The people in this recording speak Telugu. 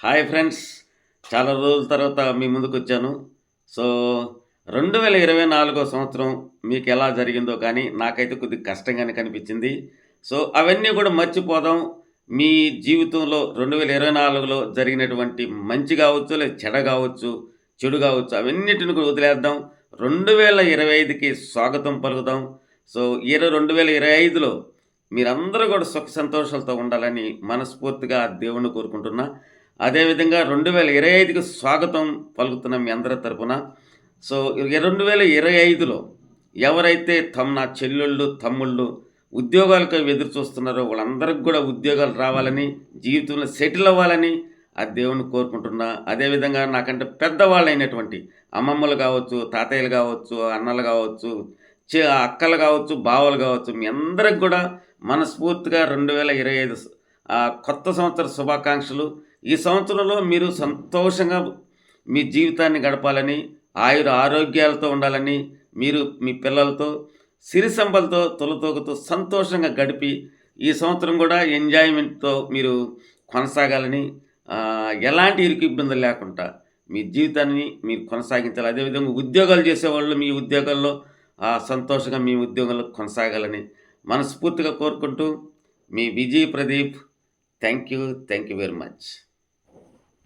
Hi friends. చాలా రోజుల తర్వాత మీ ముందుకొచ్చాను. సో, 2024 సంవత్సరం మీకెలా జరిగిందో కానీ, నాకైతే కొద్దిగా కష్టంగానే కనిపించింది. సో, అవన్నీ కూడా మర్చిపోదాం. మీ జీవితంలో 2024లో జరిగినటువంటి మంచి గావచ్చు, లేదా చెడు గావచ్చు అవన్నిటిని కూడా వదిలేద్దాం. 2025కి స్వాగతం పలుకుదాం. సో, 2025లో మీరందరూ కూడా సుఖ సంతోషాలతో ఉండాలని మనస్ఫూర్తిగా దేవుడిని కోరుకుంటున్నా. అదేవిధంగా 2025కి స్వాగతం పలుకుతున్న మీ అందరి తరపున. సో, 2025లో ఎవరైతే నా చెల్లెళ్ళు, తమ్ముళ్ళు ఉద్యోగాలకై ఎదురు చూస్తున్నారో వాళ్ళందరికి కూడా ఉద్యోగాలు రావాలని, జీవితంలో సెటిల్ అవ్వాలని ఆ దేవుడిని కోరుకుంటున్నా. అదేవిధంగా నాకంటే పెద్దవాళ్ళైనటువంటి అమ్మమ్మలు కావచ్చు, తాతయ్యలు కావచ్చు, అన్నలు కావచ్చు, అక్కలు కావచ్చు, బావలు కావచ్చు, మీ అందరికి కూడా మనస్ఫూర్తిగా 2025 కొత్త సంవత్సర శుభాకాంక్షలు. ఈ సంవత్సరంలో మీరు సంతోషంగా మీ జీవితాన్ని గడపాలని, ఆరోగ్యాలతో ఉండాలని, మీరు మీ పిల్లలతో సిరి సంపదలతో తొలతూగుతూ సంతోషంగా గడిపి, ఈ సంవత్సరం కూడా ఎంజాయ్‌మెంట్‌తో మీరు కొనసాగాలని, ఎలాంటి ఇరుకు ఇబ్బందులు లేకుండా మీ జీవితాన్ని మీరు కొనసాగించాలి. అదేవిధంగా ఉద్యోగాలు చేసేవాళ్ళు మీ ఉద్యోగాల్లో సంతోషంగా మీ ఉద్యోగంలో కొనసాగాలని మనస్ఫూర్తిగా కోరుకుంటూ, మీ Vijay Pradeep. Thank you. Thank you very much.